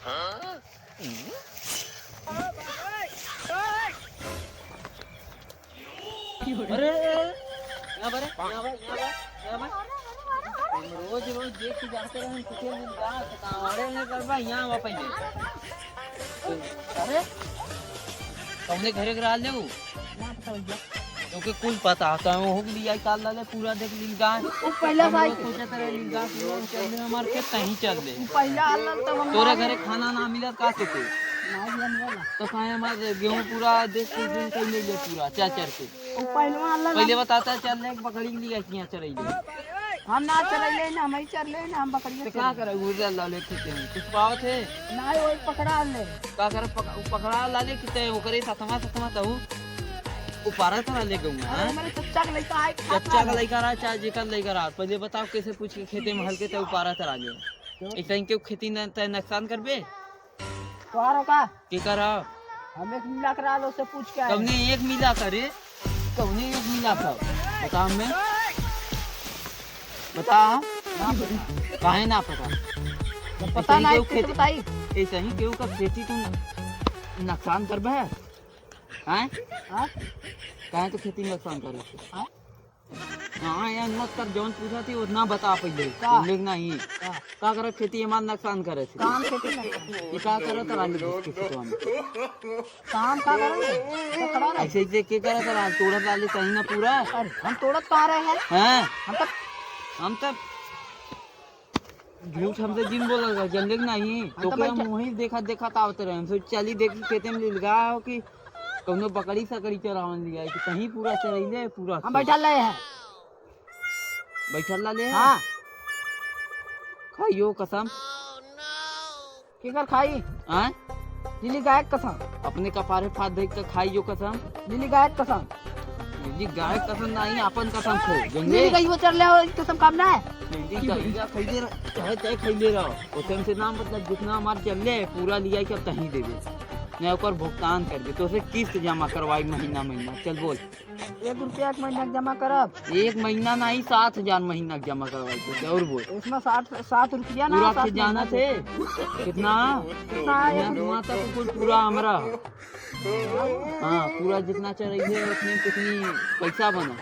अरे यहाँ पर रोज रोज देख के जाते रहे कुछ दिन का कावड़े ने करबा यहाँ वापस दे। अरे तुमने घरे करा ले वो क्योंकि कुल पता होता है वो लिया काल लाले पूरा देख लिंगा वो पहला भाई कुछ तरह लिंगा चल ले हमारे के कहीं चल ले पहला हाल तब हम तोरे घरे खाना ना मिला का तो तो खाए हमारे गेहूं पूरा देख के दिन कहीं ले ले पूरा चाचर के वो पहलवा हाल पहले बताता चल ले बकरी लिया किया चरई ले हम ना चले ना हम ही चल ले ना हम बकरियां तो क्या करे गुजर लाले खेते में कुछ पावत है ना वो पकड़ा ले का करे पकड़ा लाले किते ओकरे सतमा तो उपारा तो ले गऊं हां हमारे चच्चा के लड़का आए चच्चा का लड़का रहा चाहे जेकर लड़का रहा पहले बताओ कैसे पूछ के खेते में हल्के तो उपारा तर आ गए ऐसा क्यों खेती न नुकसान करबे तोहारो का के करा हम एक मिला करा लो से पूछ के आए कवने एक मिला करे कवने एक मिला था बता हमें बता काहे ना पता पता नहीं क्यों खेती बताई ऐसा ही क्यों का खेती तुम नुकसान करबे हैं हां काहे तो खेती नुकसान करे हां हां यार मत कर जौन पूछा थी उतना बता पहले लेकिन नहीं का करे खेती हमार नुकसान करे थी काम खेती नहीं ये का करे तो रानी खेती में काम का करोगे पकड़ा ना ऐसे ऐसे के करे तो तोड़त वाले सही ना पूरा अरे हम तोड़त पा रहे हैं हैं हम तब झूठ हमसे जिन बोला जल्दी नहीं तो क्या मुही देखा देखा तावते रहे हमसे चली देखी खेते में लगा हो कि कौनो बकरी सकरी चरावन लिया कि कहीं पूरा चरैले पूरा हम बैठल रहे हैं बैठल ले हां खाइयो कसम केकर खाई हैं नीली गाय कसम अपने कपारे फाद देख के खाइयो कसम नीली गाय कसम जी गाय कसम नहीं अपन कसम खो नीली जंगे गाय वो चल रहे हो कसम काम ना है जी कहिया खइले चाहे चाहे खइले रहो ओतन से नाम मतलब जितना हमार चलले पूरा लिया के अब तहीं देबे मैं ओकर भुगतान कर दे तो से किस्त जमा करवाई महीना महीना चल बोल 1 रुपया एक महीना जमा करब एक महीना नहीं 7,000 महीना जमा करवाई तो और बोल उसमें 7 रुपया ना पूरा के जाना थे कितना कितना तक कुल पूरा हमरा हाँ पूरा जितना चढ़े उतने कितनी पैसा बना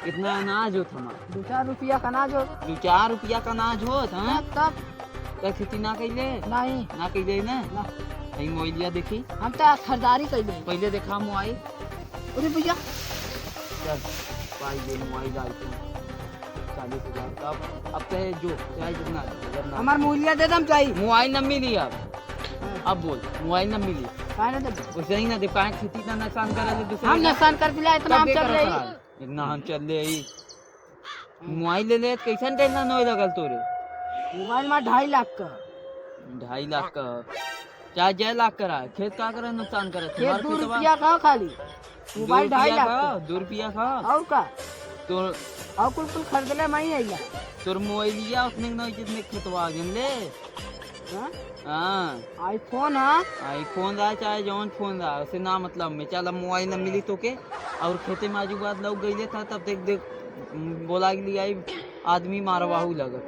कितना अनाज होता हमारा 2-4 रुपया का अनाज हो 2-4 रुपया का अनाज होत हाँ तब तो खेती ना कैले नहीं ना कैले ना ना कहीं मोबाइलिया देखी हम तो खरीदारी कर ले पहले देखा मोबाइल अरे भैया चल पाई दे मोबाइल आईफोन 40,000 का अब तो जो चाहे जितना हमार मूल्य दे दम चाहिए मोबाइल न मिली अब बोल मोबाइल न मिली काहे ना दे वैसे ही ना दे पाए खेती का नुकसान करा ले दूसरे हम नुकसान कर दिला इतना हम चल रही इतना हम चल ले ही मोबाइल ले ले कैसन टेंशन होए लगल तोरे मोबाइल में 2.5 लाख का 2.5 लाख का चाहे 1 लाख करा खेत का करे नुकसान करे खेत 2 रुपया का खाली मोबाइल 2.5 लाख का 2 रुपया का और का तो और कुल खरीद ले मैं आइला तोर मोबाइलिया उसने नहीं जितने खेतवा गिन ले हाँ आईफोन है आईफोन रहा चाहे जौन फोन रहा उसे ना मतलब में चल मोबाइल न मिली तो के और खेते में आजू बात लोग गईले था तब देख देख बोला के लिए आदमी मारवाहू लगा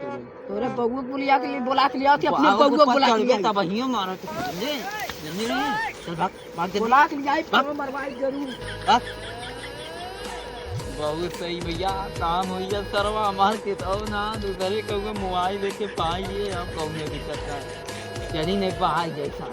तोरे बगुआ बुलिया के लिए बोला के लिया थी अपने बगुआ बुला के लिया तब हियो मारो तो समझे समझे नहीं चल भाग भाग बोला के लिए आई मरवाई जरूर भाग बहुत सही भैया काम हो जब सरवा हमार के तो ना दूसरे को मोबाइल लेके पाइए अब कौन दिक्कत है चली नहीं पाई जैसा